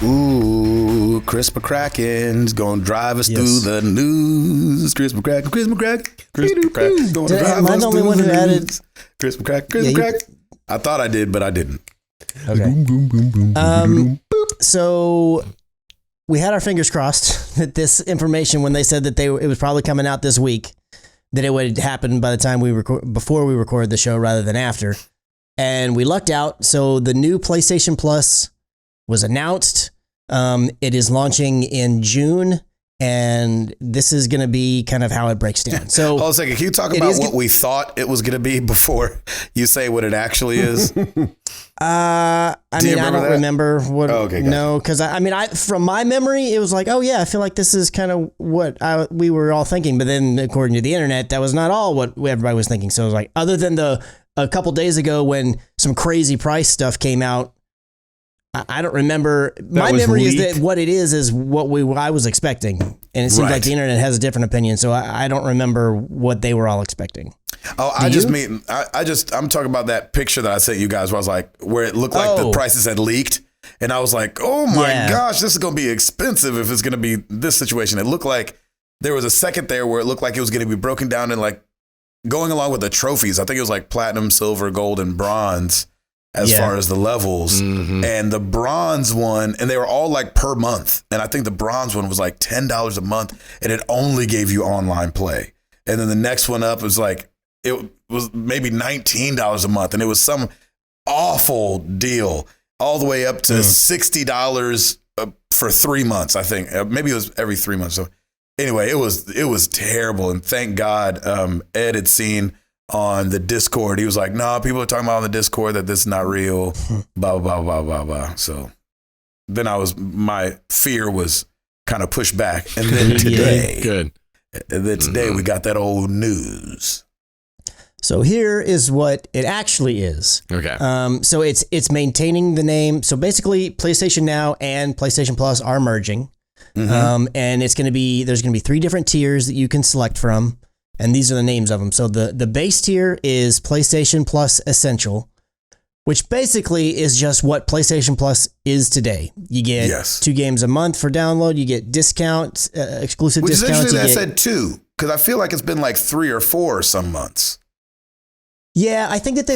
Ooh, Chris McCracken's gonna drive us through the news. Chris McCracken, Chris McCracken, Chris McCracken gonna drive us through the news. Am I the only one who added Chris McCracken? Chris McCracken. I thought I did, but I didn't. Okay. So we had our fingers crossed that this information, when they said that it was probably coming out this week, that it would happen by the time before we recorded the show rather than after. And we lucked out. So the new PlayStation Plus was announced. It is launching in June, and this is going to be kind of how it breaks down. So hold on a second. Can you talk about what we thought it was going to be before you say what it actually is? I don't remember what. Oh, okay, gotcha. No, because from my memory, it was like, oh yeah, I feel like this is kind of what we were all thinking. But then, according to the internet, that was not all what everybody was thinking. So it was like, other than a couple days ago when some crazy price stuff came out, I don't remember. My memory is that what it is what I was expecting, and it seems like the internet has a different opinion. So I don't remember what they were all expecting. Oh, I'm talking about that picture that I sent you guys where I was like, where it looked like the prices had leaked. And I was like, oh my gosh, this is going to be expensive if it's going to be this situation. It looked like there was a second there where it looked like it was going to be broken down and like going along with the trophies. I think it was like platinum, silver, gold, and bronze as far as the levels. Mm-hmm. And the bronze one, and they were all like per month. And I think the bronze one was like $10 a month, and it only gave you online play. And then the next one up was like, it was maybe $19 a month, and it was some awful deal all the way up to $60 for 3 months. I think maybe it was every 3 months. So anyway, it was terrible. And thank God, Ed had seen on the Discord. He was like, no, people are talking about on the Discord that this is not real, blah, blah, blah, blah, blah. So then my fear was kind of pushed back. And then today, we got that old news. So here is what it actually is. Okay. So it's maintaining the name. So basically, PlayStation Now and PlayStation Plus are merging. Mm-hmm. And there's going to be 3 different tiers that you can select from. And these are the names of them. So the base tier is PlayStation Plus Essential, which basically is just what PlayStation Plus is today. You get 2 games a month for download. You get discounts, exclusive discounts. Which is interesting that I said 2, because I feel like it's been like 3 or 4 some months. Yeah, I think that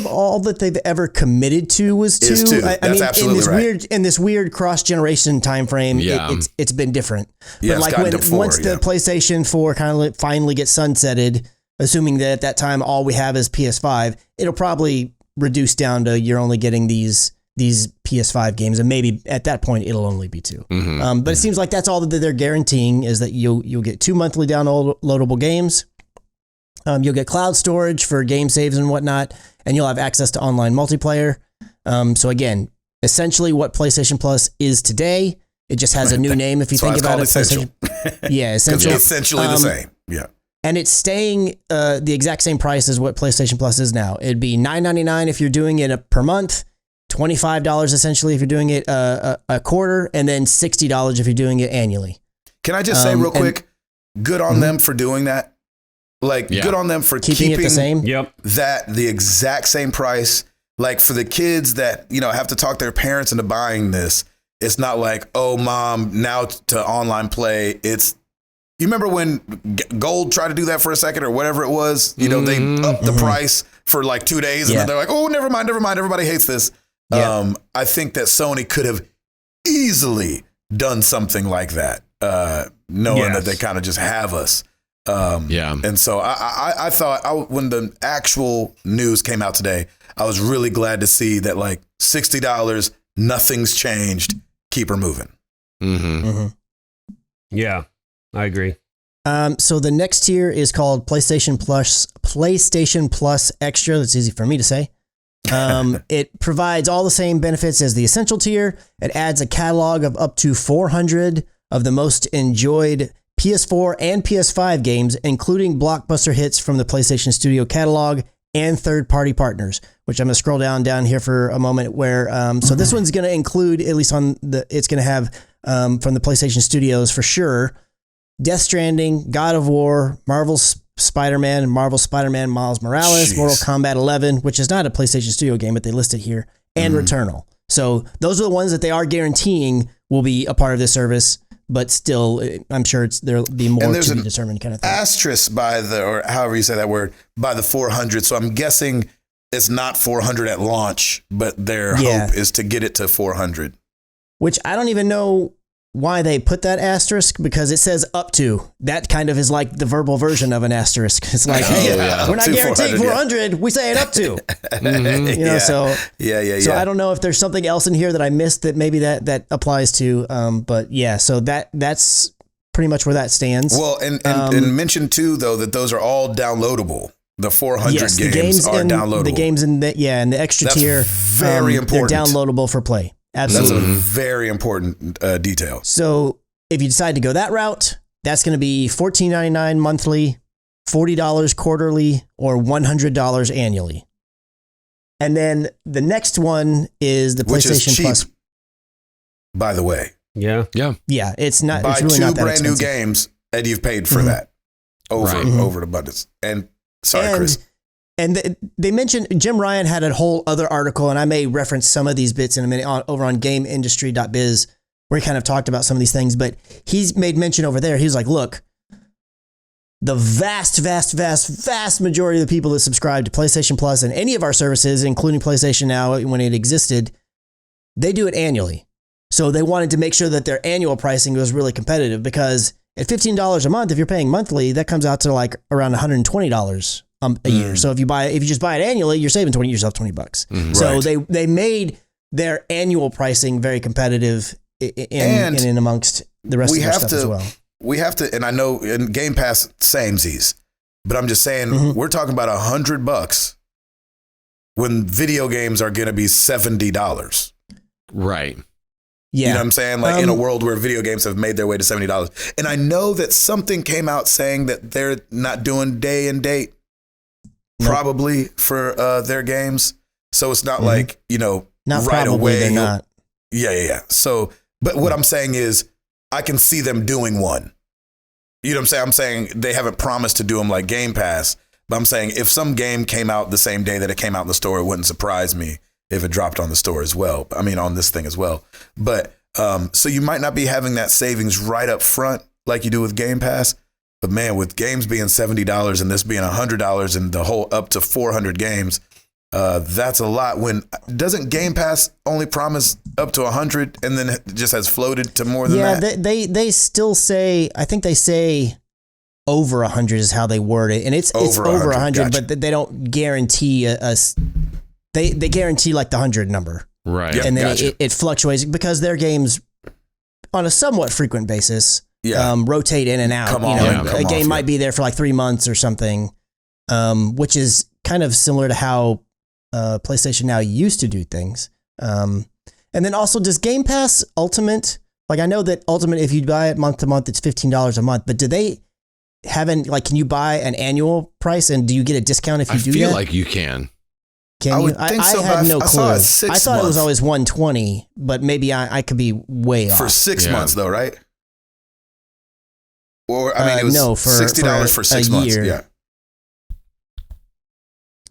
they've ever committed to was 2. Is 2. That's absolutely right. In this weird cross-generation time frame, it's been different. Yeah, but like once the PlayStation 4 kind of finally gets sunsetted, assuming that at that time all we have is PS5, it'll probably reduce down to you're only getting these PS5 games, and maybe at that point it'll only be 2. Mm-hmm. But it seems like that's all that they're guaranteeing, is that you'll get 2 monthly downloadable games. You'll get cloud storage for game saves and whatnot, and you'll have access to online multiplayer. So again, essentially what PlayStation Plus is today. It just has a new name if you think about it. Essential. Yeah, Essential. It's essentially the same. Yeah. And it's staying the exact same price as what PlayStation Plus is now. It'd be $9.99 if you're doing it per month, $25 essentially if you're doing it a quarter, and then $60 if you're doing it annually. Can I just say real quick, good on them for doing that. Like, good on them for keeping it the same. The exact same price. Like, for the kids that, have to talk their parents into buying this, it's not like, oh, mom, now to online play. It's, you remember when Gold tried to do that for a second or whatever it was? They upped the price for like 2 days, and then they're like, oh, never mind. Everybody hates this. Yeah. I think that Sony could have easily done something like that, knowing that they kind of just have us. And so I thought when the actual news came out today, I was really glad to see that like $60, nothing's changed. Keep her moving. Mm-hmm. Mm-hmm. Yeah, I agree. So the next tier is called PlayStation Plus Extra. That's easy for me to say. It provides all the same benefits as the Essential tier. It adds a catalog of up to 400 of the most enjoyed PS4 and PS5 games, including blockbuster hits from the PlayStation Studio catalog and third-party partners, which I'm going to scroll down here for a moment where, so this one's going to include, at least it's going to have from the PlayStation Studios for sure, Death Stranding, God of War, Marvel's Spider-Man, and Marvel Spider-Man Miles Morales, Mortal Kombat 11, which is not a PlayStation Studio game, but they list it here, and Returnal. So those are the ones that they are guaranteeing will be a part of this service, but still, I'm sure there'll be more to be determined kind of thing. Asterisk by or however you say that word, by the 400. So I'm guessing it's not 400 at launch, but their hope is to get it to 400. Which I don't even know why they put that asterisk, because it says up to. That kind of is like the verbal version of an asterisk. It's like, hey, we're not guaranteeing 400. We say it up to. You know, so So I don't know if there's something else in here that I missed that maybe that applies to. But yeah, so that's pretty much where that stands. Well, and mention too though that those are all downloadable. The 400 games are downloadable. The games in the the extra tier, very important. They're downloadable for play. Absolutely. That's a very important detail. So if you decide to go that route, that's going to be $14.99 monthly, $40 quarterly, or $100 annually. And then the next one is the Which PlayStation is cheap, Plus. By the way. Yeah. It's not. Buy it's really two not that brand expensive. new games, and you've paid for that over the abundance. And sorry, Chris. And they mentioned, Jim Ryan had a whole other article, and I may reference some of these bits in a minute over on GameIndustry.biz, where he kind of talked about some of these things. But he's made mention over there. He was like, look, the vast majority of the people that subscribe to PlayStation Plus and any of our services, including PlayStation Now when it existed, they do it annually. So they wanted to make sure that their annual pricing was really competitive, because at $15 a month, if you're paying monthly, that comes out to like around $120 a year. So if you just buy it annually, you're saving yourself $20. So they made their annual pricing very competitive in amongst the rest of their stuff as well. We have to, and I know in Game Pass, samesies, but I'm just saying, we're talking about $100 when video games are going to be $70. Right. Yeah. You know what I'm saying? Like in a world where video games have made their way to $70. And I know that something came out saying that they're not doing day and date probably for their games. So it's not like, not right probably, away. They're not. Yeah. So, but what I'm saying is I can see them doing one. You know what I'm saying? I'm saying they haven't promised to do them like Game Pass, but I'm saying if some game came out the same day that it came out in the store, it wouldn't surprise me if it dropped on the store as well. I mean, on this thing as well. But so you might not be having that savings right up front like you do with Game Pass. But man, with games being $70 and this being $100 and the whole up to 400 games, that's a lot. When doesn't Game Pass only promise up to 100 and then it just has floated to more than that? Yeah, they still say, I think they say over 100 is how they word it, and it's over 100, gotcha. But they don't guarantee us. They guarantee like the 100 number, right? Yep, and then gotcha. it fluctuates because their games on a somewhat frequent basis. Rotate in and out. A game might be there for like 3 months or something, which is kind of similar to how PlayStation Now used to do things. And then also, does Game Pass Ultimate, like I know that Ultimate, if you buy it month to month, it's $15 a month, but do they have can you buy an annual price and do you get a discount if you do that? I feel like you can. Can I you? would think so, I had no clue. I thought it was always $120, but maybe I could be way off. For 6 months though, right? Or I mean, it was for $60 for 6 months. Year. Yeah.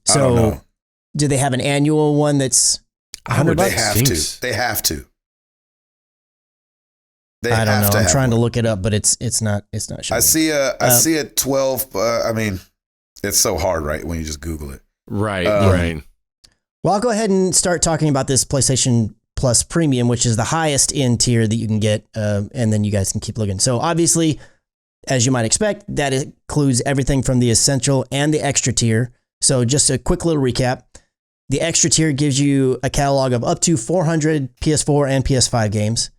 So, I don't know. Do they have an annual one that's $100? They have to. I don't know. I'm trying to look it up, but it's not showing. I see a 12. I mean, it's so hard, right? When you just Google it. Right. Right. Well, I'll go ahead and start talking about this PlayStation Plus Premium, which is the highest end tier that you can get, and then you guys can keep looking. So obviously, as you might expect, that includes everything from the essential and the extra tier. So just a quick little recap. The extra tier gives you a catalog of up to 400 PS4 and PS5 games.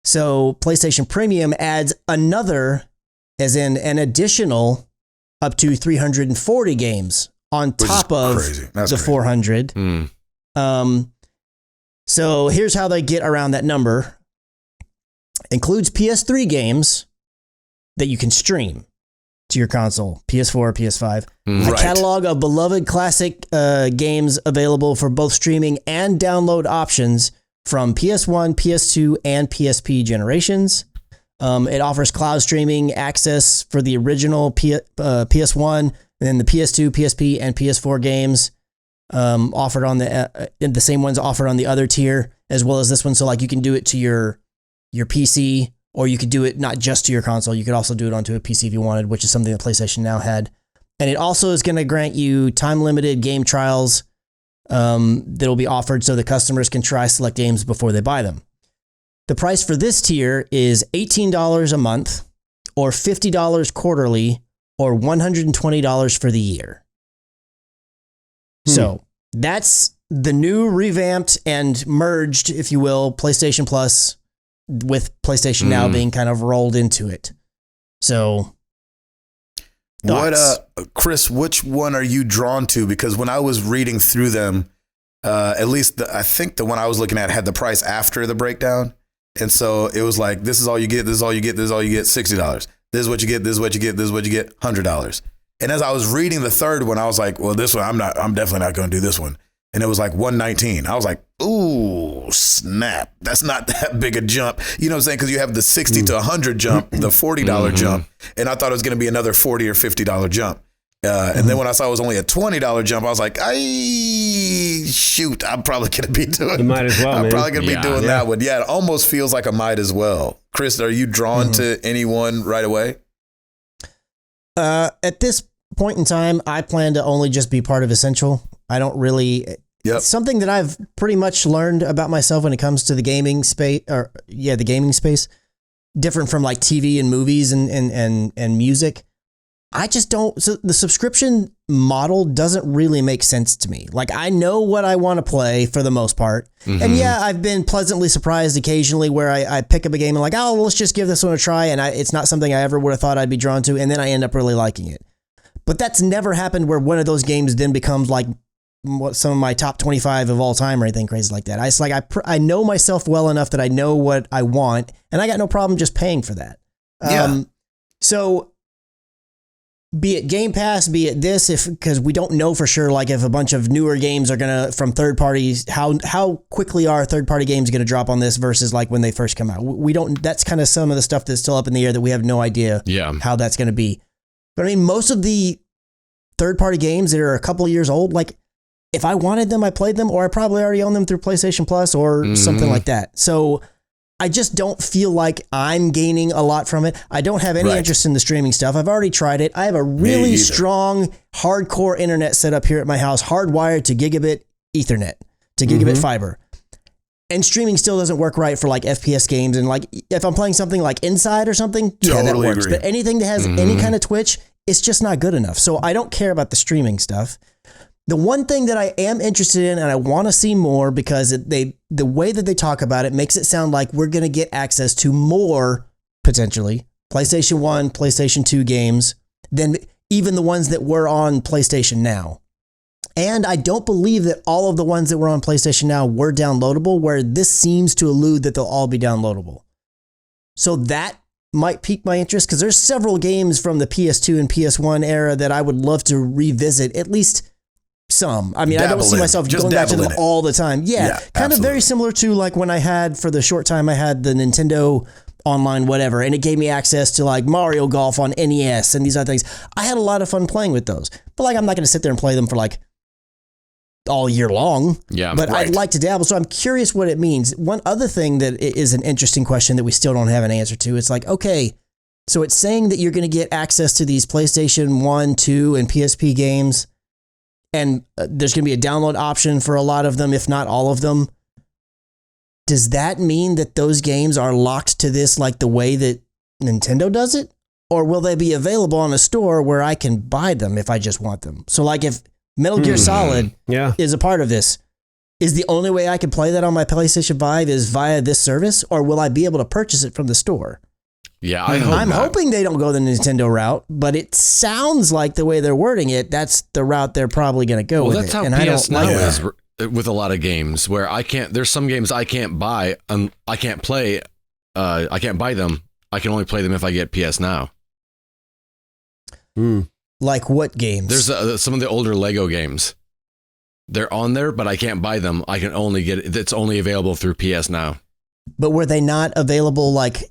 So PlayStation Premium adds another, as in an additional, up to 340 games on top of the 400. So here's how they get around that number. Includes PS3 games that you can stream to your console, PS4 or PS5. A catalog of beloved classic games available for both streaming and download options from PS1, PS2, and PSP generations. It offers cloud streaming access for the original PS1, and then the PS2, PSP, and PS4 games offered on the same ones offered on the other tier, as well as this one. So like you can do it to your your PC, or you could do it not just to your console. You could also do it onto a PC if you wanted, which is something that PlayStation Now had. And it also is going to grant you time-limited game trials that will be offered so the customers can try select games before they buy them. The price for this tier is $18 a month, or $50 quarterly, or $120 for the year. So that's the new revamped and merged, if you will, PlayStation Plus with PlayStation Now being kind of rolled into it. So, Chris, which one are you drawn to? Because when I was reading through them, at least I think the one I was looking at had the price after the breakdown. And so it was like, this is all you get, this is all you get, this is all you get, $60. This is what you get, this is what you get, this is what you get, $100. And as I was reading the third one, I was like, well, this one, I'm definitely not going to do this one. And it was like $119. I was like, ooh, snap. That's not that big a jump. You know what I'm saying? Because you have the 60 to 100 jump, the $40 jump. And I thought it was going to be another $40 or $50 jump. And then when I saw it was only a $20 jump, I was like, shoot, I'm probably going to be doing You might as well, I'm man. probably going to be doing that one. Yeah, it almost feels like I might as well. Chris, are you drawn to anyone right away? At this point in time, I plan to only just be part of Essential. I don't really... It's something that I've pretty much learned about myself when it comes to the gaming space, the gaming space, different from like TV and movies and music. I just don't, so the subscription model doesn't really make sense to me. Like, I know what I want to play for the most part. And yeah, I've been pleasantly surprised occasionally where I pick up a game and like, oh, well, let's just give this one a try. And it's not something I ever would have thought I'd be drawn to. And then I end up really liking it. But that's never happened where one of those games then becomes like some of my top 25 of all time or anything crazy like that. I know myself well enough that I know what I want, and I got no problem just paying for that. So be it Game Pass, be it this, because we don't know for sure, like if a bunch of newer games are gonna from third parties, how quickly are third party games gonna drop on this versus like when they first come out. We don't. That's kind of some of the stuff that's still up in the air that we have no idea how that's gonna be. But I mean, most of the third party games that are a couple of years old, like, if I wanted them, I played them, or I probably already own them through PlayStation Plus or something like that. So I just don't feel like I'm gaining a lot from it. I don't have any interest in the streaming stuff. I've already tried it. I have a really strong, hardcore internet set up here at my house, hardwired to gigabit Ethernet, to gigabit fiber. And streaming still doesn't work right for like FPS games. And like, if I'm playing something like Inside or something, that works. But anything that has any kind of Twitch, it's just not good enough. So I don't care about the streaming stuff. The one thing that I am interested in and I want to see more, because the way that they talk about it makes it sound like we're going to get access to more, potentially, PlayStation 1, PlayStation 2 games than even the ones that were on PlayStation Now. And I don't believe that all of the ones that were on PlayStation Now were downloadable, where this seems to allude that they'll all be downloadable. So that might pique my interest, because there's several games from the PS2 and PS1 era that I would love to revisit, at least some. I mean, I don't see myself going back to them all the time. Yeah, kind of very similar to like when I had, for the short time I had the Nintendo Online whatever, and it gave me access to like Mario Golf on NES and these other things. I had a lot of fun playing with those. But like, I'm not going to sit there and play them for like all year long. Yeah, but I'd like to dabble. So I'm curious what it means. One other thing that is an interesting question that we still don't have an answer to. It's like, okay, so it's saying that you're going to get access to these PlayStation 1, 2, and PSP games, and there's going to be a download option for a lot of them, if not all of them. Does that mean that those games are locked to this like the way that Nintendo does it? Or will they be available on a store where I can buy them if I just want them? So like if Metal Gear Solid is a part of this, is the only way I can play that on my PlayStation 5 is via this service? Or will I be able to purchase it from the store? Yeah, I'm hoping they don't go the Nintendo route, but it sounds like the way they're wording it, that's the route they're probably going to go with. Well, that's how PS Now is with a lot of games, where there's some games I can't buy, I can't play, I can't buy them. I can only play them if I get PS Now. Like what games? There's some of the older Lego games. They're on there, but I can't buy them. I can only get it. It's only available through PS Now. But were they not available, like,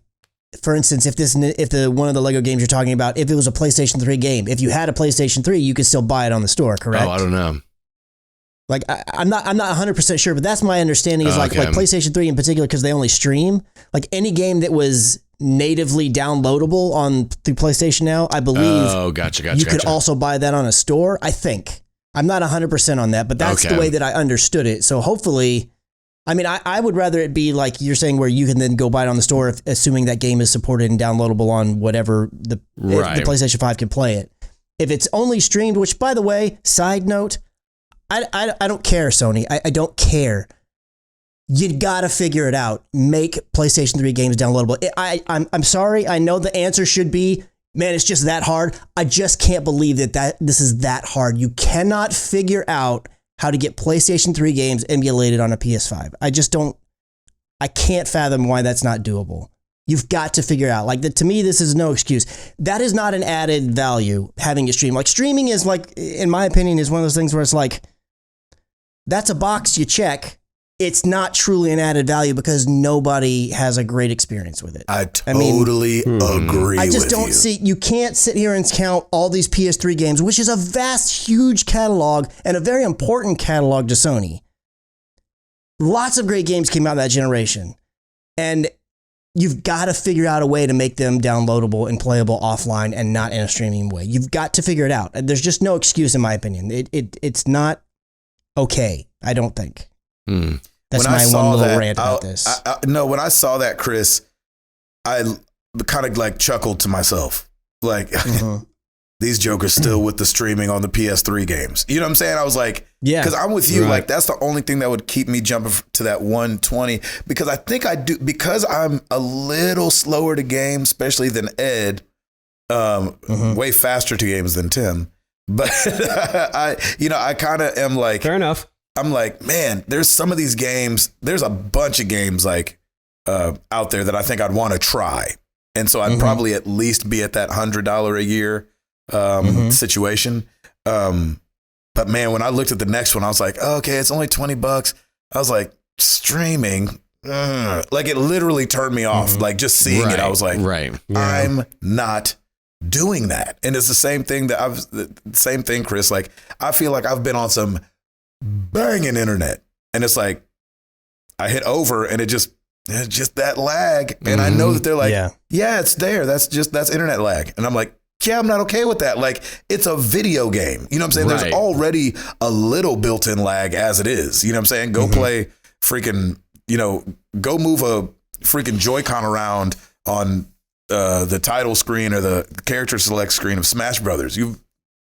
for instance, if the one of the Lego games you're talking about, if it was a PlayStation 3 game, if you had a PlayStation 3, you could still buy it on the store, correct? Oh, I don't know. Like I'm not 100% sure, but that's my understanding is like PlayStation 3 in particular, because they only stream. Like any game that was natively downloadable on through PlayStation Now, I believe. Oh, gotcha. You could also buy that on a store. I think I'm not 100% on that, but that's the way that I understood it. So hopefully, I mean, I would rather it be like you're saying, where you can then go buy it on the store, assuming that game is supported and downloadable on whatever the PlayStation 5 can play it. If it's only streamed, which by the way, side note, I don't care, Sony. I don't care. You gotta figure it out. Make PlayStation 3 games downloadable. I'm sorry. I know the answer should be, man, it's just that hard. I just can't believe that this is that hard. You cannot figure out how to get PlayStation 3 games emulated on a PS5. I can't fathom why that's not doable. You've got to figure out. Like, to me, this is no excuse. That is not an added value, having it stream. Like, streaming is like, in my opinion, is one of those things where it's like, that's a box you check. It's not truly an added value because nobody has a great experience with it. I totally agree. I just don't see, you can't sit here and count all these PS3 games, which is a vast, huge catalog and a very important catalog to Sony. Lots of great games came out that generation. And you've got to figure out a way to make them downloadable and playable offline and not in a streaming way. You've got to figure it out. There's just no excuse, in my opinion. It's not okay, I don't think. That's my one little rant about this. No, when I saw that, Chris, I kind of like chuckled to myself. Like, these jokers still with the streaming on the PS3 games. You know what I'm saying? I was like, because I'm with you. Right. Like, that's the only thing that would keep me jumping to that 120. Because I think I do, because I'm a little slower to game, especially than Ed, way faster to games than Tim. But I kind of am like, fair enough. I'm like, man, there's some of these games, there's a bunch of games like out there that I think I'd want to try. And so I'd probably at least be at that $100 a year situation. But man, when I looked at the next one, I was like, oh, okay, it's only $20. I was like, streaming, like it literally turned me off. Like just seeing it, I was like, I'm not doing that. And it's the same thing same thing, Chris. Like, I feel like I've been on some banging internet, and it's like I hit over, and it's just that lag, and I know that they're like, yeah, it's there. That's internet lag, and I'm like, yeah, I'm not okay with that. Like, it's a video game. You know what I'm saying? Right. There's already a little built-in lag as it is. You know what I'm saying? Go play freaking, go move a freaking Joy-Con around on the title screen or the character select screen of Smash Brothers.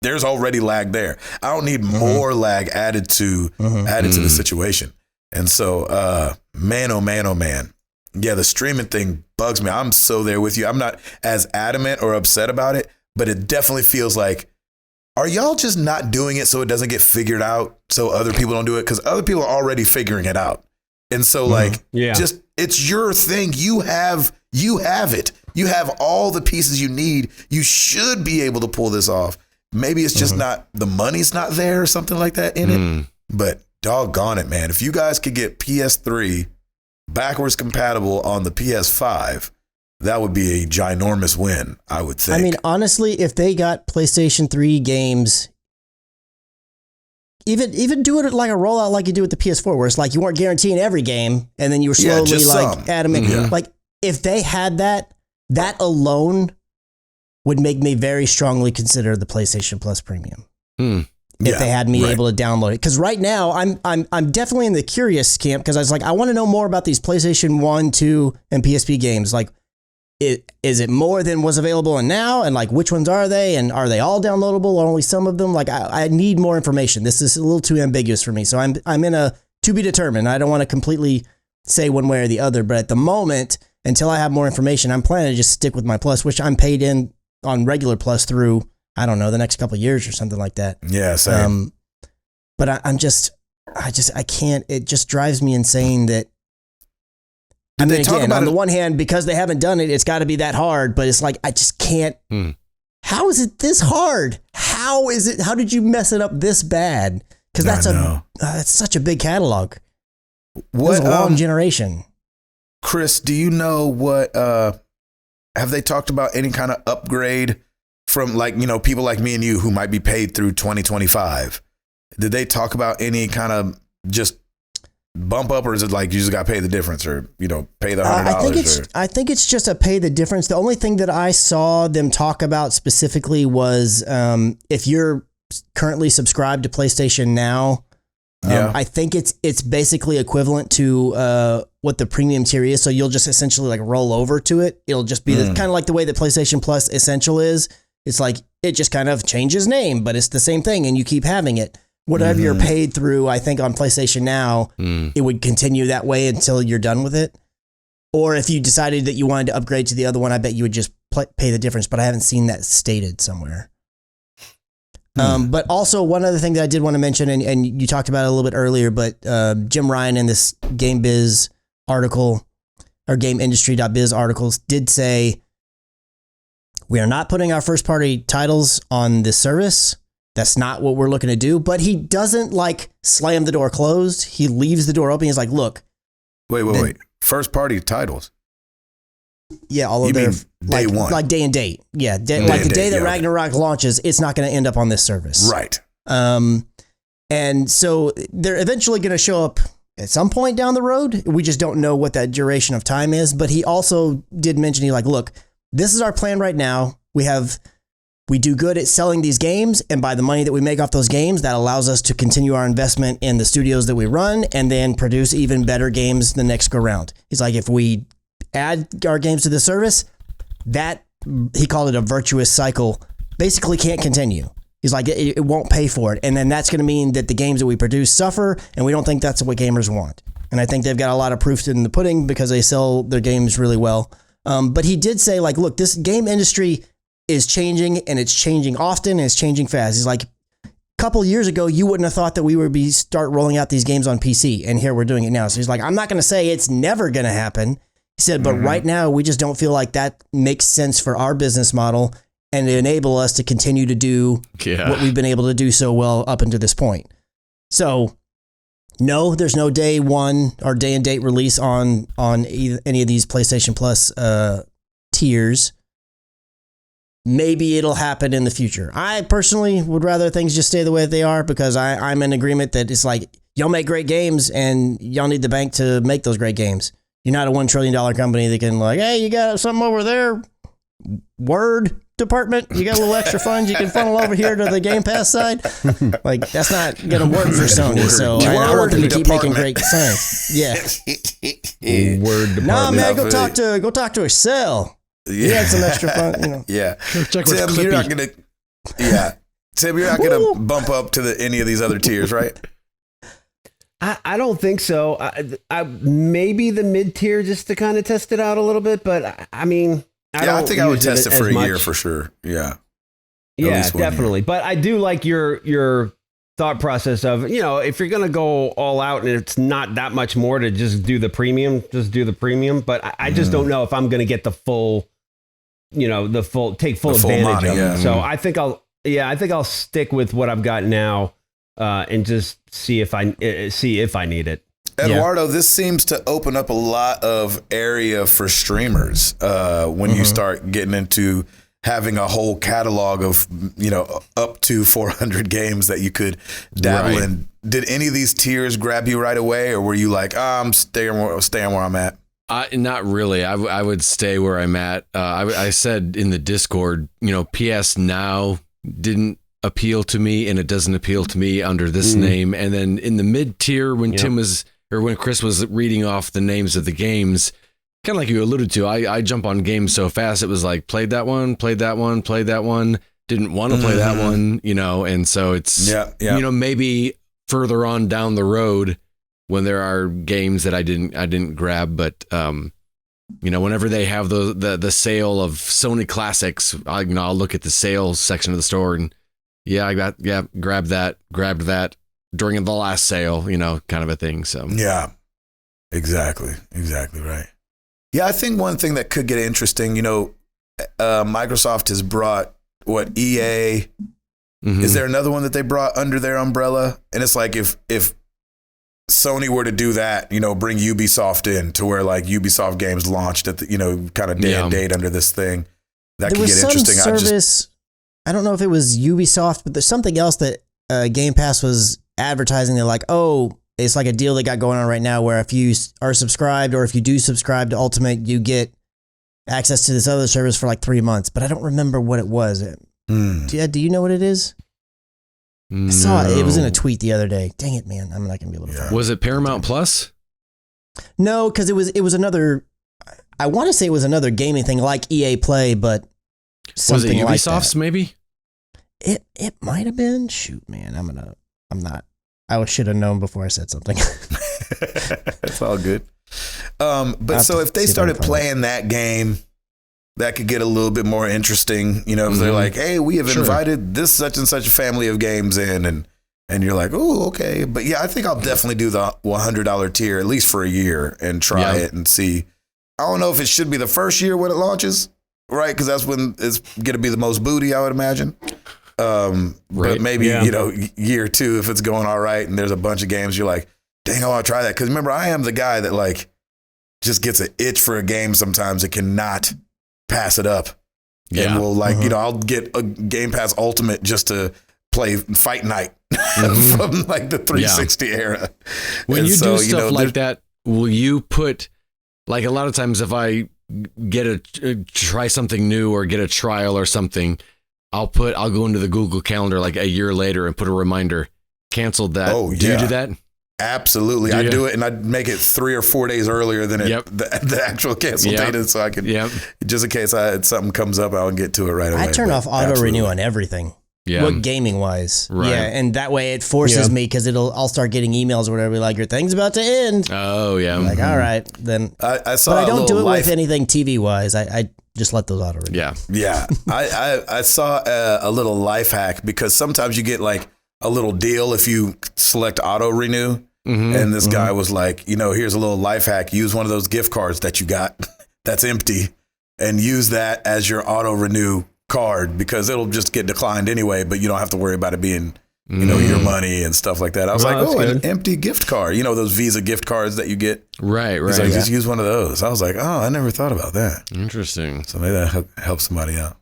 There's already lag there. I don't need more lag added to the situation. And so, man, oh man. Yeah, the streaming thing bugs me. I'm so there with you. I'm not as adamant or upset about it, but it definitely feels like, are y'all just not doing it so it doesn't get figured out so other people don't do it? Because other people are already figuring it out. And so just, it's your thing. You have it. You have all the pieces you need. You should be able to pull this off. Maybe it's just not, the money's not there or something like that in it. But doggone it, man. If you guys could get PS3 backwards compatible on the PS5, that would be a ginormous win, I would think. I mean, honestly, if they got PlayStation 3 games, even do it like a rollout like you do with the PS4, where it's like you weren't guaranteeing every game, and then you were slowly adding it. Like, if they had that alone would make me very strongly consider the PlayStation Plus Premium. If they had me able to download it. Because right now, I'm definitely in the curious camp, because I was like, I want to know more about these PlayStation 1, 2, and PSP games. Like, is it more than was available in now? And like, which ones are they? And are they all downloadable or only some of them? Like, I need more information. This is a little too ambiguous for me. So I'm in a to be determined. I don't want to completely say one way or the other. But at the moment, until I have more information, I'm planning to just stick with my Plus, which I'm paid in on regular Plus through, I don't know, the next couple of years or something like that. Yeah, same. But I can't, it just drives me insane that, I mean, again, on the one hand, because they haven't done it, it's got to be that hard, but it's like, I just can't. How is it this hard? How did you mess it up this bad? Because that's such a big catalog. What a long generation. Chris, do you know what, have they talked about any kind of upgrade from, like, people like me and you who might be paid through 2025? Did they talk about any kind of just bump up, or is it like you just got to pay the difference, or pay the $100? I think it's just a pay the difference. The only thing that I saw them talk about specifically was if you're currently subscribed to PlayStation Now. I think it's basically equivalent to what the premium tier is. So you'll just essentially like roll over to it. It'll just be kind of like the way that PlayStation Plus Essential is. It's like it just kind of changes name, but it's the same thing, and you keep having it. Whatever you're paid through, I think on PlayStation Now, it would continue that way until you're done with it. Or if you decided that you wanted to upgrade to the other one, I bet you would just pay the difference. But I haven't seen that stated somewhere. But also one other thing that I did want to mention, and you talked about it a little bit earlier, but Jim Ryan in this GameBiz article, or GameIndustry.biz articles, did say, we are not putting our first party titles on this service. That's not what we're looking to do. But he doesn't like slam the door closed. He leaves the door open. He's like, look. Wait. First party titles. Yeah, all of their day one. Like day and date. Yeah, like the day that Ragnarok launches, it's not going to end up on this service. Right. And so they're eventually going to show up at some point down the road. We just don't know what that duration of time is. But he also did mention, he's like, look, this is our plan right now. We do good at selling these games, and by the money that we make off those games, that allows us to continue our investment in the studios that we run and then produce even better games the next go round. He's like, if we add our games to the service, that, he called it a virtuous cycle, basically can't continue. He's like, it won't pay for it. And then that's going to mean that the games that we produce suffer, and we don't think that's what gamers want. And I think they've got a lot of proof in the pudding because they sell their games really well. But he did say, like, look, this game industry is changing, and it's changing often, and it's changing fast. He's like, a couple years ago, you wouldn't have thought that we would start rolling out these games on PC, and here we're doing it now. So he's like, I'm not going to say it's never going to happen. He said, but right now, we just don't feel like that makes sense for our business model and to enable us to continue to do what we've been able to do so well up until this point. So no, there's no day one or day and date release on any of these PlayStation Plus tiers. Maybe it'll happen in the future. I personally would rather things just stay the way that they are, because I'm in agreement that it's like, y'all make great games and y'all need the bank to make those great games. You're not a $1 trillion company that can like, hey, you got something over there, Word department, you got a little extra funds, you can funnel over here to the Game Pass side. Like, that's not going to work for Sony. So I want them to keep making great science. Yeah. Word department. Nah, man, go talk to Excel. He had some extra fun, Yeah. Check Tim, you're not gonna. Yeah, Tim, you're not gonna bump up to any of these other tiers, right? I don't think so. I maybe the mid tier just to kind of test it out a little bit, but I mean, I think I would test it for a year for sure. Yeah. Yeah, definitely. But I do like your thought process of, if you're gonna go all out and it's not that much more to just do the premium, just do the premium. But I just don't know if I'm gonna get the full. Take full advantage of it. So I think I'll stick with what I've got now, and just see if I need it. Eduardo, this seems to open up a lot of area for streamers when you start getting into having a whole catalog of up to 400 games that you could dabble in. Did any of these tiers grab you right away, or were you like, I'm staying where I'm at? Not really. I would stay where I'm at. I said in the Discord, PS Now didn't appeal to me, and it doesn't appeal to me under this name. And then in the mid tier, when when Chris was reading off the names of the games, kind of like you alluded to, I jump on games so fast. It was like, played that one, didn't want to play that one, and so it's, maybe further on down the road, when there are games that I didn't grab, but whenever they have the sale of Sony classics, I'll look at the sales section of the store and grabbed that during the last sale, kind of a thing. So yeah, exactly right. Yeah, I think one thing that could get interesting, Microsoft has brought EA. Is there another one that they brought under their umbrella? And it's like if Sony were to do that, bring Ubisoft in to where like Ubisoft games launched at the, kind of day and date under this thing, that could get interesting. I don't know if it was Ubisoft, but there's something else that Game Pass was advertising. They're like, oh, it's like a deal they got going on right now where if you are subscribed or if you do subscribe to Ultimate, you get access to this other service for like 3 months. But I don't remember what it was. Do you know what it is? No. I saw it. It was in a tweet the other day. Dang it, man. I'm not going to be able to find it. Was it Paramount Plus? No, because it was another, I want to say it was another gaming thing like EA Play, but something like that. Was it Ubisoft's maybe? It might have been. Shoot, man. I should have known before I said something. It's all good. But so if they started playing that game, that could get a little bit more interesting, you know, if they're like, hey, we have invited this such and such a family of games in, and you're like, oh, okay. But yeah, I think I'll definitely do the $100 tier, at least for a year, and try it and see. I don't know if it should be the first year when it launches, right? Because that's when it's going to be the most booty, I would imagine. But maybe, you know, year 2, if it's going all right and there's a bunch of games, you're like, dang, I want to try that. Because remember, I am the guy that like just gets an itch for a game sometimes and cannot pass it up. And will like, you know, I'll get a Game Pass Ultimate just to play Fight Night from like the 360 era. When you do stuff like that, will you put, like a lot of times if I get try something new or get a trial or something, I'll go into the Google Calendar like a year later and put a reminder, canceled that. Oh, yeah. Do you do that? Absolutely. I do it, and I make it 3 or 4 days earlier than the actual cancel date is, so I can, just in case something comes up, I'll get to it right away. I turn off auto renew on everything. Yeah. What gaming wise. Right. Yeah. And that way it forces me because I'll start getting emails or whatever like your thing's about to end. Oh yeah. I'm like, all right, then I saw, but I don't do it with anything TV wise. I just let those auto renew. Yeah. I saw a little life hack because sometimes you get like a little deal if you select auto renew. And this guy was like, you know, here's a little life hack. Use one of those gift cards that you got that's empty and use that as your auto renew card because it'll just get declined anyway, but you don't have to worry about it being, you know, your money and stuff like that. I was like, an empty gift card. You know, those Visa gift cards that you get. Right. He's like, just use one of those. I was like, oh, I never thought about that. Interesting. So maybe that helps somebody out.